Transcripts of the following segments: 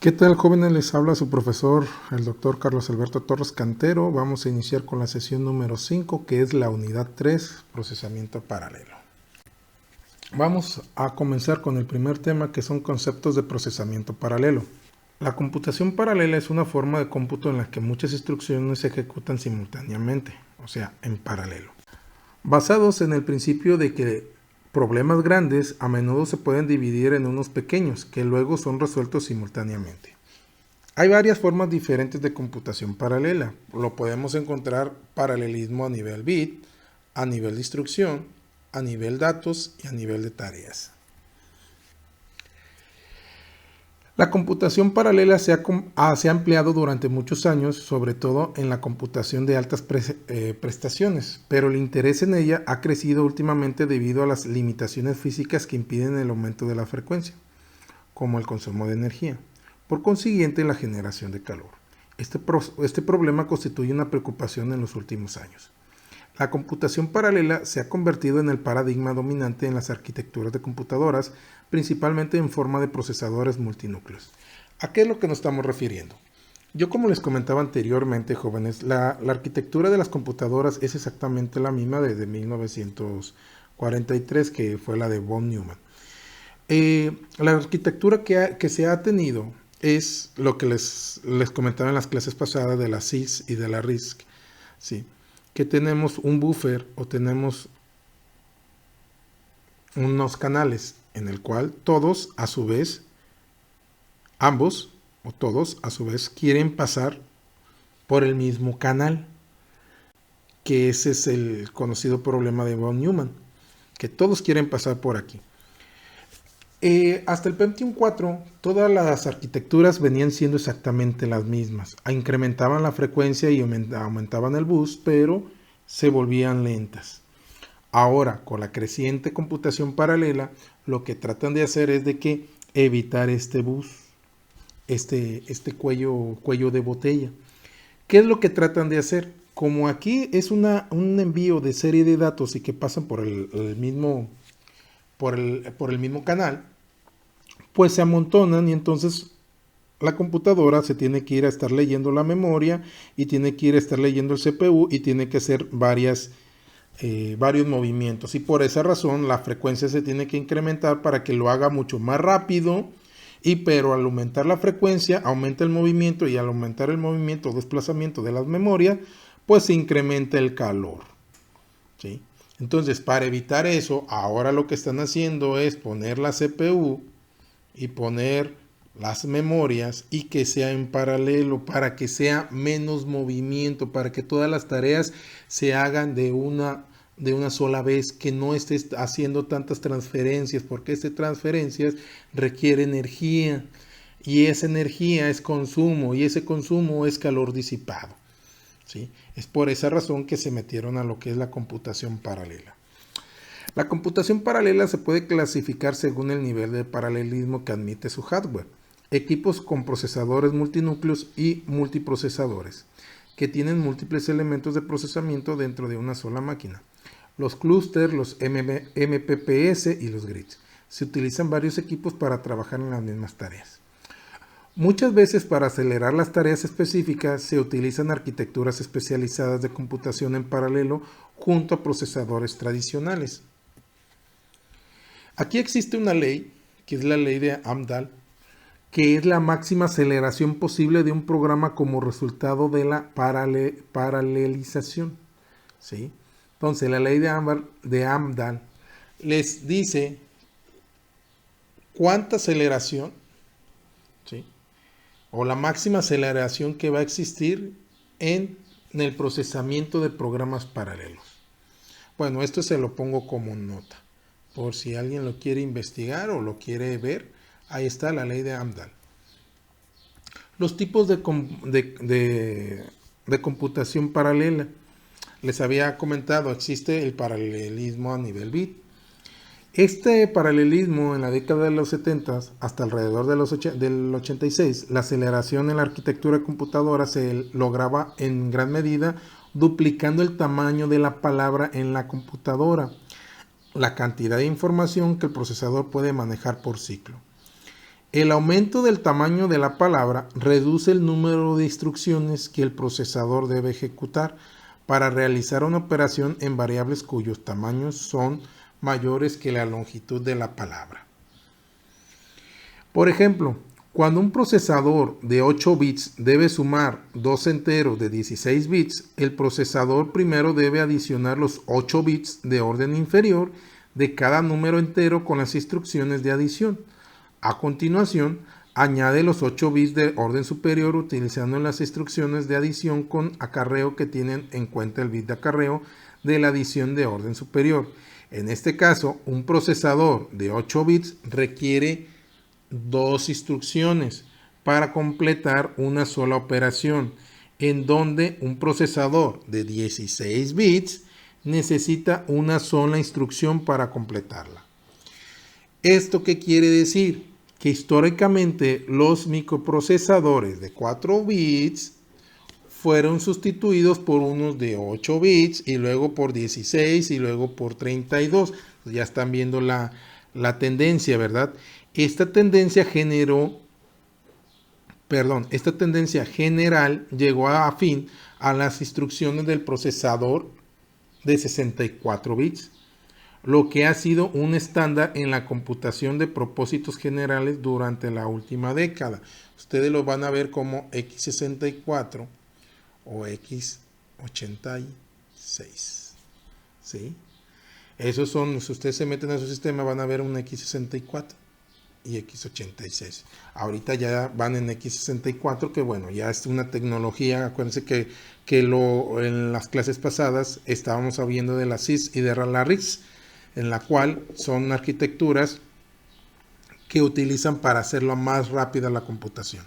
¿Qué tal, jóvenes? Les habla su profesor, el doctor Carlos Alberto Torres Cantero. Vamos a iniciar con la sesión número 5, que es la unidad 3, procesamiento paralelo. Vamos a comenzar con el primer tema, que son conceptos de procesamiento paralelo. La computación paralela es una forma de cómputo en la que muchas instrucciones se ejecutan simultáneamente, o sea, en paralelo. Basados en el principio de que problemas grandes a menudo se pueden dividir en unos pequeños, que luego son resueltos simultáneamente. Hay varias formas diferentes de computación paralela. Lo podemos encontrar paralelismo a nivel bit, a nivel de instrucción, a nivel datos y a nivel de tareas. La computación paralela se ha empleado durante muchos años, sobre todo en la computación de altas prestaciones, pero el interés en ella ha crecido últimamente debido a las limitaciones físicas que impiden el aumento de la frecuencia, como el consumo de energía. Por consiguiente, la generación de calor. Este problema constituye una preocupación en los últimos años. La computación paralela se ha convertido en el paradigma dominante en las arquitecturas de computadoras, principalmente en forma de procesadores multinúcleos. ¿A qué es lo que nos estamos refiriendo? Yo, como les comentaba anteriormente, jóvenes, la arquitectura de las computadoras es exactamente la misma desde 1943, que fue la de von Neumann. La arquitectura que se ha tenido es lo que les comentaba en las clases pasadas de la CISC y de la RISC, ¿sí? Que tenemos un buffer o tenemos unos canales en el cual todos a su vez, ambos o todos a su vez quieren pasar por el mismo canal, que ese es el conocido problema de von Neumann, que todos quieren pasar por aquí. Hasta el Pentium 4, todas las arquitecturas venían siendo exactamente las mismas. Incrementaban la frecuencia y aumentaban el bus, pero se volvían lentas. Ahora, con la creciente computación paralela, lo que tratan de hacer es de que evitar este bus, este cuello de botella. ¿Qué es lo que tratan de hacer? Como aquí es un envío de serie de datos y que pasan por el mismo canal, pues se amontonan y entonces la computadora se tiene que ir a estar leyendo la memoria y tiene que ir a estar leyendo el CPU y tiene que hacer varios movimientos, y por esa razón la frecuencia se tiene que incrementar para que lo haga mucho más rápido, pero al aumentar la frecuencia aumenta el movimiento, y al aumentar el movimiento o desplazamiento de las memorias, pues se incrementa el calor, ¿sí? Entonces, para evitar eso, ahora lo que están haciendo es poner la CPU y poner las memorias y que sea en paralelo para que sea menos movimiento, para que todas las tareas se hagan de una sola vez, que no estés haciendo tantas transferencias, porque estas transferencias requieren energía y esa energía es consumo y ese consumo es calor disipado, ¿sí? Es por esa razón que se metieron a lo que es la computación paralela. La computación paralela se puede clasificar según el nivel de paralelismo que admite su hardware. Equipos con procesadores multinúcleos y multiprocesadores, que tienen múltiples elementos de procesamiento dentro de una sola máquina. Los clústeres, los MPPS y los grids. Se utilizan varios equipos para trabajar en las mismas tareas. Muchas veces, para acelerar las tareas específicas, se utilizan arquitecturas especializadas de computación en paralelo junto a procesadores tradicionales. Aquí existe una ley, que es la ley de Amdahl, que es la máxima aceleración posible de un programa como resultado de la paralelización, ¿sí? Entonces, la ley de Amdahl les dice cuánta aceleración, ¿sí?, o la máxima aceleración que va a existir en el procesamiento de programas paralelos. Bueno, esto se lo pongo como nota, por si alguien lo quiere investigar o lo quiere ver. Ahí está la ley de Amdahl. Los tipos de computación paralela. Les había comentado, existe el paralelismo a nivel bit. Este paralelismo, en la década de los 70 hasta alrededor del 86, la aceleración en la arquitectura de computadora se lograba en gran medida duplicando el tamaño de la palabra en la computadora, la cantidad de información que el procesador puede manejar por ciclo. El aumento del tamaño de la palabra reduce el número de instrucciones que el procesador debe ejecutar para realizar una operación en variables cuyos tamaños son mayores que la longitud de la palabra. Por ejemplo, cuando un procesador de 8 bits debe sumar dos enteros de 16 bits, el procesador primero debe adicionar los 8 bits de orden inferior de cada número entero con las instrucciones de adición. A continuación, añade los 8 bits de orden superior utilizando las instrucciones de adición con acarreo que tienen en cuenta el bit de acarreo de la adición de orden superior. En este caso, un procesador de 8 bits requiere dos instrucciones para completar una sola operación, en donde un procesador de 16 bits necesita una sola instrucción para completarla. ¿Esto qué quiere decir? Que históricamente los microprocesadores de 4 bits fueron sustituidos por unos de 8 bits y luego por 16 y luego por 32. Ya están viendo la tendencia, ¿verdad? Esta tendencia general llegó a fin a las instrucciones del procesador de 64 bits. Lo que ha sido un estándar en la computación de propósitos generales durante la última década. Ustedes lo van a ver como x64 o x86. ¿Sí? Esos son, si ustedes se meten a su sistema, van a ver un x64 y x86. Ahorita ya van en x64, que bueno, ya es una tecnología. Acuérdense que en las clases pasadas estábamos hablando de la CIS y de la RISC, en la cual son arquitecturas que utilizan para hacerlo más rápida la computación.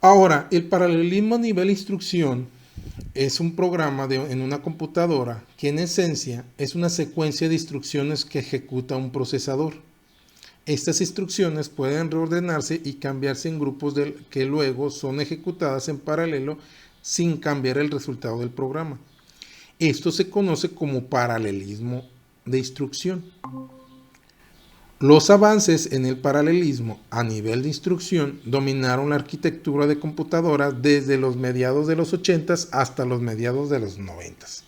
Ahora, el paralelismo a nivel instrucción es un programa en una computadora que en esencia es una secuencia de instrucciones que ejecuta un procesador. Estas instrucciones pueden reordenarse y cambiarse en grupos que luego son ejecutadas en paralelo sin cambiar el resultado del programa. Esto se conoce como paralelismo de instrucción. Los avances en el paralelismo a nivel de instrucción dominaron la arquitectura de computadoras desde los mediados de los 80s hasta los mediados de los 90s.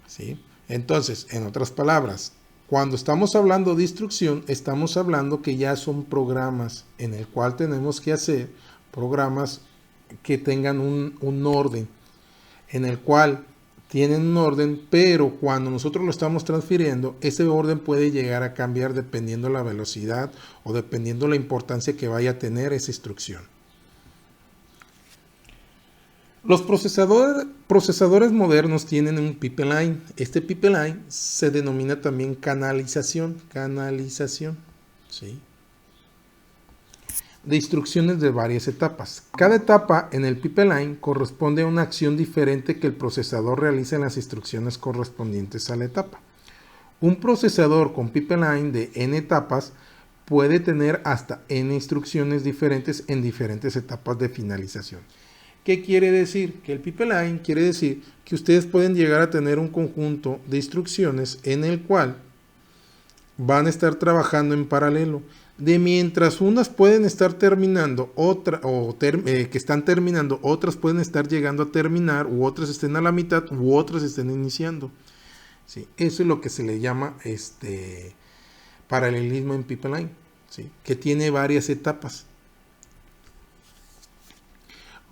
¿Sí? Entonces, en otras palabras, cuando estamos hablando de instrucción, estamos hablando que ya son programas en el cual tenemos que hacer programas que tengan un orden, en el cual tienen un orden, pero cuando nosotros lo estamos transfiriendo, ese orden puede llegar a cambiar dependiendo la velocidad o dependiendo la importancia que vaya a tener esa instrucción. Los procesadores modernos tienen un pipeline. Este pipeline se denomina también canalización, ¿sí?, de instrucciones de varias etapas. Cada etapa en el pipeline corresponde a una acción diferente que el procesador realiza en las instrucciones correspondientes a la etapa. Un procesador con pipeline de n etapas puede tener hasta n instrucciones diferentes en diferentes etapas de finalización. ¿Qué quiere decir? Que el pipeline quiere decir que ustedes pueden llegar a tener un conjunto de instrucciones en el cual van a estar trabajando en paralelo. De mientras unas pueden estar terminando, que están terminando, otras pueden estar llegando a terminar, u otras estén a la mitad, u otras estén iniciando. ¿Sí? Eso es lo que se le llama paralelismo en pipeline, ¿sí?, que tiene varias etapas.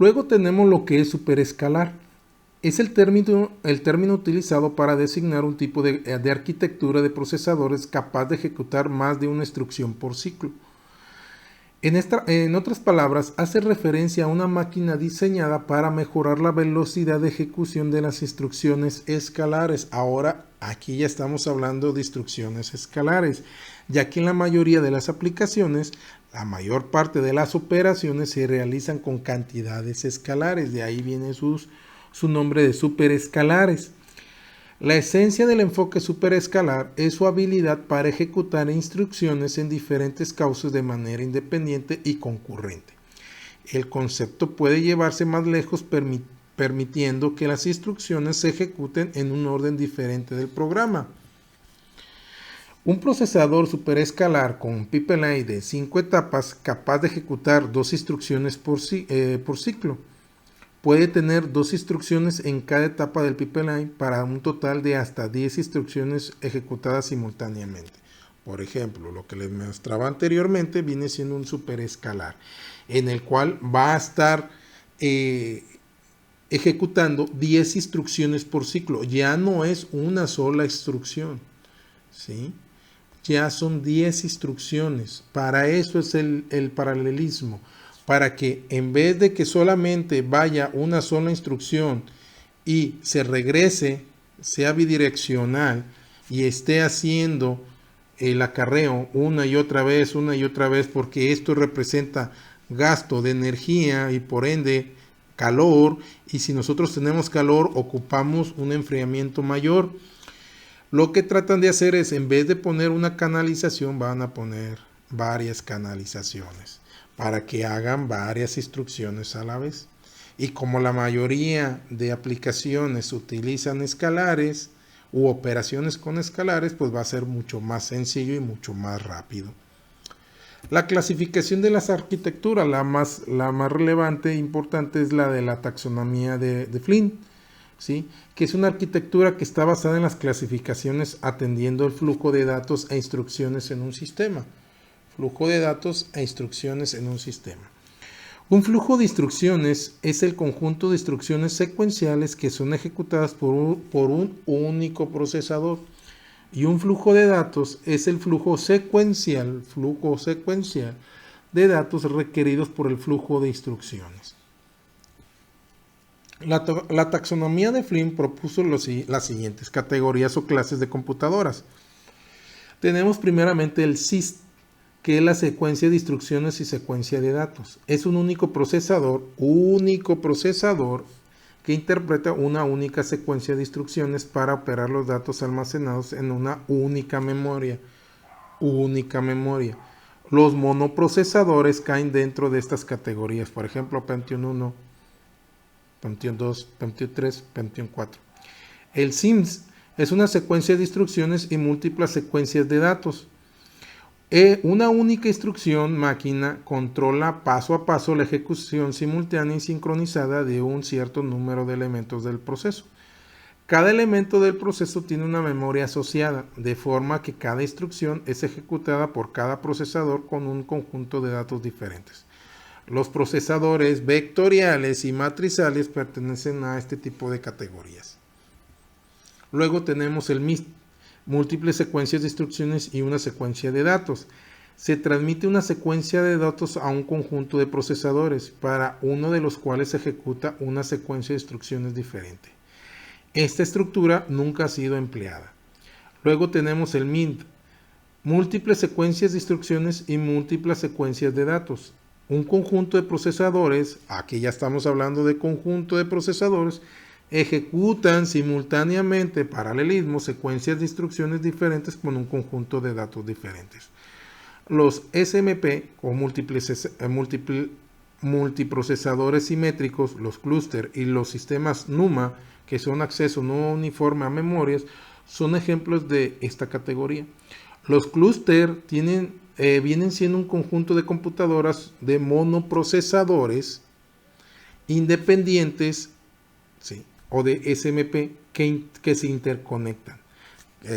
Luego tenemos lo que es superescalar. Es el término utilizado para designar un tipo de arquitectura de procesadores capaz de ejecutar más de una instrucción por ciclo. En otras palabras, hace referencia a una máquina diseñada para mejorar la velocidad de ejecución de las instrucciones escalares. Ahora, aquí ya estamos hablando de instrucciones escalares, ya que en la mayoría de las aplicaciones, la mayor parte de las operaciones se realizan con cantidades escalares. De ahí viene su nombre de superescalares. La esencia del enfoque superescalar es su habilidad para ejecutar instrucciones en diferentes causas de manera independiente y concurrente. El concepto puede llevarse más lejos permitiendo que las instrucciones se ejecuten en un orden diferente del programa. Un procesador superescalar con pipeline de 5 etapas capaz de ejecutar 2 instrucciones por ciclo. Puede tener 2 instrucciones en cada etapa del pipeline para un total de hasta 10 instrucciones ejecutadas simultáneamente. Por ejemplo, lo que les mostraba anteriormente viene siendo un superescalar, en el cual va a estar ejecutando 10 instrucciones por ciclo. Ya no es una sola instrucción, ¿sí? Ya son 10 instrucciones. Para eso es el paralelismo. Para que en vez de que solamente vaya una sola instrucción y se regrese, sea bidireccional y esté haciendo el acarreo una y otra vez, porque esto representa gasto de energía y por ende calor, y si nosotros tenemos calor ocupamos un enfriamiento mayor. Lo que tratan de hacer es, en vez de poner una canalización, van a poner varias canalizaciones para que hagan varias instrucciones a la vez. Y como la mayoría de aplicaciones utilizan escalares u operaciones con escalares, pues va a ser mucho más sencillo y mucho más rápido. La clasificación de las arquitecturas, la más relevante e importante es la de la taxonomía de Flynn, ¿sí? Que es una arquitectura que está basada en las clasificaciones atendiendo el flujo de datos e instrucciones en un sistema. Flujo de datos e instrucciones en un sistema. Un flujo de instrucciones es el conjunto de instrucciones secuenciales que son ejecutadas por un único procesador. Y un flujo de datos es el flujo secuencial de datos requeridos por el flujo de instrucciones. La taxonomía de Flynn propuso las siguientes categorías o clases de computadoras. Tenemos primeramente el SIST, que es la secuencia de instrucciones y secuencia de datos. Es un único procesador que interpreta una única secuencia de instrucciones para operar los datos almacenados en una única memoria. Los monoprocesadores caen dentro de estas categorías, por ejemplo, Pentium 1, Pentium 2, Pentium 3, Pentium 4. El SIMS es una secuencia de instrucciones y múltiples secuencias de datos. Una única instrucción máquina controla paso a paso la ejecución simultánea y sincronizada de un cierto número de elementos del proceso. Cada elemento del proceso tiene una memoria asociada, de forma que cada instrucción es ejecutada por cada procesador con un conjunto de datos diferentes. Los procesadores vectoriales y matrizales pertenecen a este tipo de categorías. Luego tenemos el MIST, múltiples secuencias de instrucciones y una secuencia de datos. Se transmite una secuencia de datos a un conjunto de procesadores, para uno de los cuales se ejecuta una secuencia de instrucciones diferente. Esta estructura nunca ha sido empleada. Luego tenemos el MINT, múltiples secuencias de instrucciones y múltiples secuencias de datos. Un conjunto de procesadores, aquí ya estamos hablando de conjunto de procesadores, ejecutan simultáneamente paralelismo secuencias de instrucciones diferentes con un conjunto de datos diferentes. Los SMP o multiprocesadores simétricos, los clúster y los sistemas NUMA, que son acceso no uniforme a memorias, son ejemplos de esta categoría. Los clúster vienen siendo un conjunto de computadoras de monoprocesadores independientes, ¿sí?, o de SMP que se interconectan.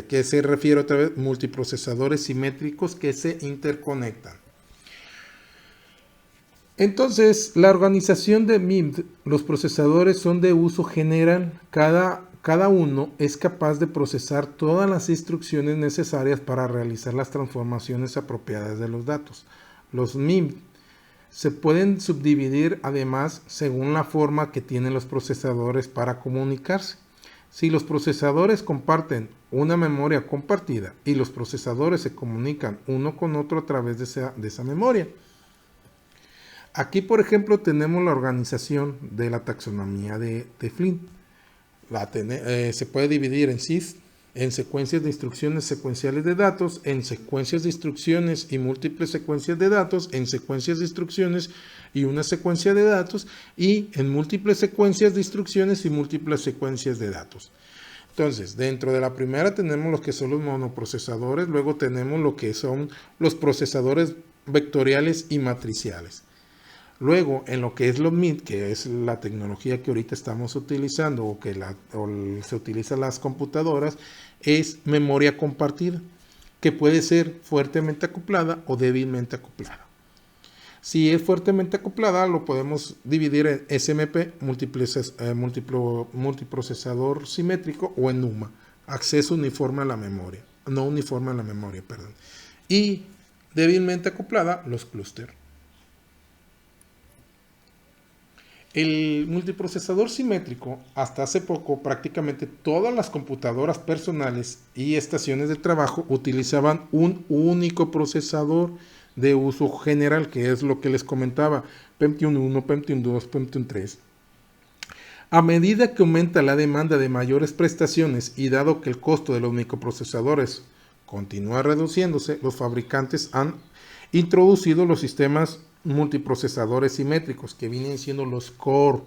¿Qué se refiere otra vez? Multiprocesadores simétricos que se interconectan. Entonces, la organización de MIMT, los procesadores son de uso general. Cada uno es capaz de procesar todas las instrucciones necesarias para realizar las transformaciones apropiadas de los datos. Los MIMT se pueden subdividir además según la forma que tienen los procesadores para comunicarse. Si los procesadores comparten una memoria compartida y los procesadores se comunican uno con otro a través de esa memoria. Aquí, por ejemplo, tenemos la organización de la taxonomía de Flynn. Se puede dividir en SIS, en secuencias de instrucciones secuenciales de datos, en secuencias de instrucciones y múltiples secuencias de datos, en secuencias de instrucciones y una secuencia de datos, y en múltiples secuencias de instrucciones y múltiples secuencias de datos. Entonces, dentro de la primera tenemos lo que son los monoprocesadores, luego tenemos lo que son los procesadores vectoriales y matriciales. Luego, en lo que es los MID, que es la tecnología que ahorita estamos utilizando o que se utiliza en las computadoras, es memoria compartida, que puede ser fuertemente acoplada o débilmente acoplada. Si es fuertemente acoplada, lo podemos dividir en SMP, multiprocesador simétrico, o en NUMA, acceso uniforme a la memoria, no uniforme a la memoria, perdón. Y débilmente acoplada, los clústeres. El multiprocesador simétrico, hasta hace poco, prácticamente todas las computadoras personales y estaciones de trabajo utilizaban un único procesador de uso general, que es lo que les comentaba, Pentium 1, Pentium 2, Pentium 3. A medida que aumenta la demanda de mayores prestaciones y dado que el costo de los microprocesadores continúa reduciéndose, los fabricantes han introducido los sistemas multiprocesadores simétricos, que vienen siendo los Core.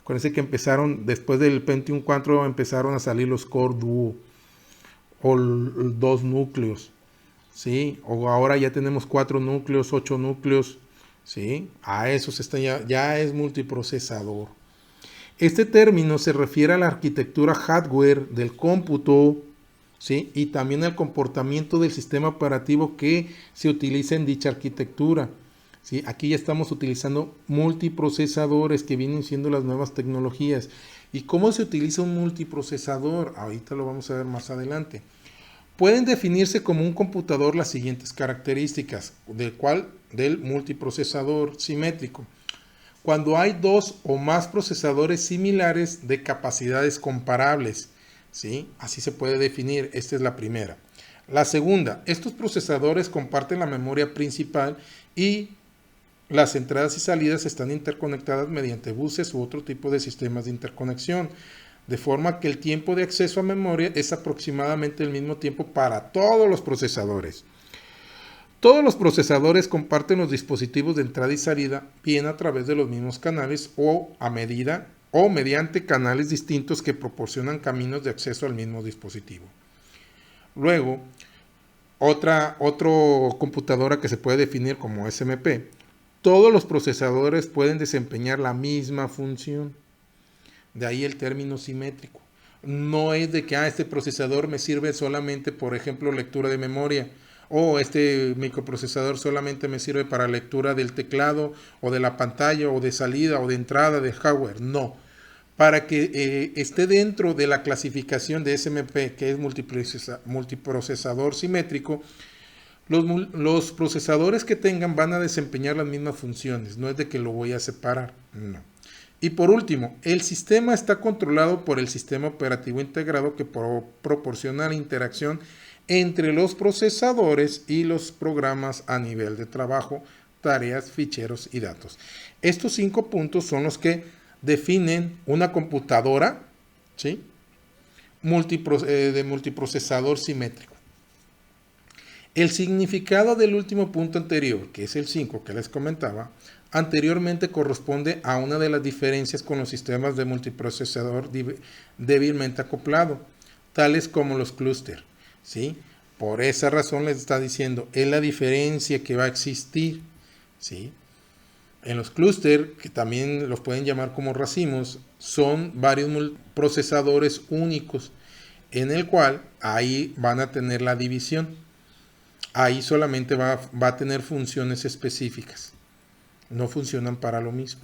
Acuérdense que empezaron, después del Pentium 4, empezaron a salir los Core Duo, o 2 núcleos, ¿sí? O ahora ya tenemos 4 núcleos, 8 núcleos, ¿sí? A esos ya es multiprocesador. Este término se refiere a la arquitectura hardware del cómputo, ¿sí? Y también al comportamiento del sistema operativo que se utiliza en dicha arquitectura. ¿Sí? Aquí ya estamos utilizando multiprocesadores, que vienen siendo las nuevas tecnologías. ¿Y cómo se utiliza un multiprocesador? Ahorita lo vamos a ver más adelante. Pueden definirse como un computador las siguientes características, del multiprocesador simétrico. Cuando hay dos o más procesadores similares de capacidades comparables, ¿sí? Así se puede definir. Esta es la primera. La segunda, estos procesadores comparten la memoria principal y las entradas y salidas están interconectadas mediante buses u otro tipo de sistemas de interconexión, de forma que el tiempo de acceso a memoria es aproximadamente el mismo tiempo para todos los procesadores. Todos los procesadores comparten los dispositivos de entrada y salida bien a través de los mismos canales o mediante canales distintos que proporcionan caminos de acceso al mismo dispositivo. Luego, otra computadora que se puede definir como SMP. Todos los procesadores pueden desempeñar la misma función. De ahí el término simétrico. No es de que este procesador me sirve solamente, por ejemplo, lectura de memoria, o este microprocesador solamente me sirve para lectura del teclado o de la pantalla o de salida o de entrada de hardware. No. Para que esté dentro de la clasificación de SMP, que es multiprocesador simétrico, los procesadores que tengan van a desempeñar las mismas funciones, no es de que lo voy a separar, no. Y por último, el sistema está controlado por el sistema operativo integrado que proporciona la interacción entre los procesadores y los programas a nivel de trabajo, tareas, ficheros y datos. Estos 5 puntos son los que definen una computadora, ¿sí? De multiprocesador simétrico. El significado del último punto anterior, que es el 5 que les comentaba, anteriormente corresponde a una de las diferencias con los sistemas de multiprocesador débilmente acoplado, tales como los clústeres, ¿sí? Por esa razón les está diciendo, es la diferencia que va a existir, ¿sí? En los clústeres, que también los pueden llamar como racimos, son varios procesadores únicos, en el cual ahí van a tener la división. Ahí solamente va a tener funciones específicas. No funcionan para lo mismo.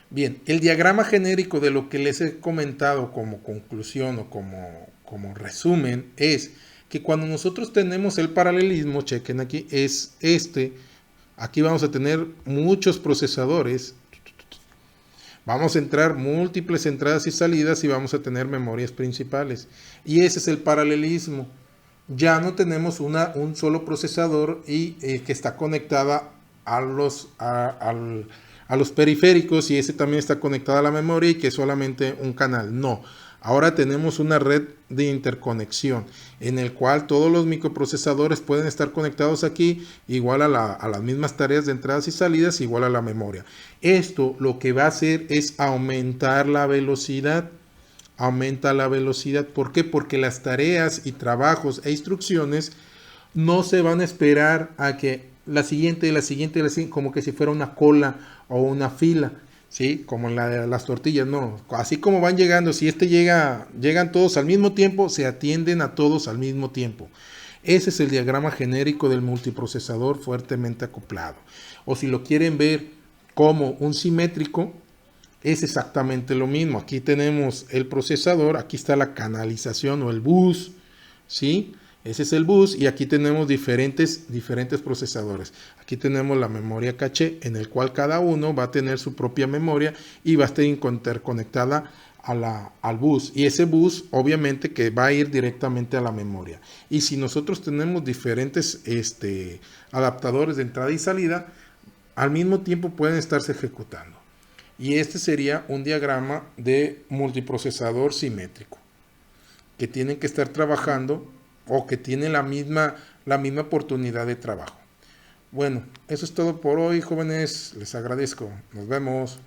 Bien, el diagrama genérico de lo que les he comentado como conclusión o como resumen es que cuando nosotros tenemos el paralelismo, chequen aquí, es aquí vamos a tener muchos procesadores, vamos a entrar múltiples entradas y salidas y vamos a tener memorias principales. Y ese es el paralelismo. Ya no tenemos un solo procesador y que está conectada a los periféricos, y ese también está conectado a la memoria y que es solamente un canal. No, ahora tenemos una red de interconexión en el cual todos los microprocesadores pueden estar conectados aquí, igual a las mismas tareas de entradas y salidas, igual a la memoria. Esto lo que va a hacer es aumentar la velocidad. aumenta la velocidad. ¿Por qué? Porque las tareas y trabajos e instrucciones no se van a esperar a que la siguiente, la siguiente, la siguiente, como que si fuera una cola o una fila, ¿sí? Como en la de las tortillas, no. Así como van llegando, si llegan todos al mismo tiempo, se atienden a todos al mismo tiempo. Ese es el diagrama genérico del multiprocesador fuertemente acoplado. O si lo quieren ver como un simétrico, es exactamente lo mismo. Aquí tenemos el procesador, aquí está la canalización o el bus, ¿sí? Ese es el bus y aquí tenemos diferentes procesadores. Aquí tenemos la memoria caché en el cual cada uno va a tener su propia memoria y va a estar interconectada al bus. Y ese bus obviamente que va a ir directamente a la memoria. Y si nosotros tenemos diferentes adaptadores de entrada y salida, al mismo tiempo pueden estarse ejecutando. Y este sería un diagrama de multiprocesador simétrico, que tienen que estar trabajando o que tienen la misma oportunidad de trabajo. Bueno, eso es todo por hoy, jóvenes. Les agradezco. Nos vemos.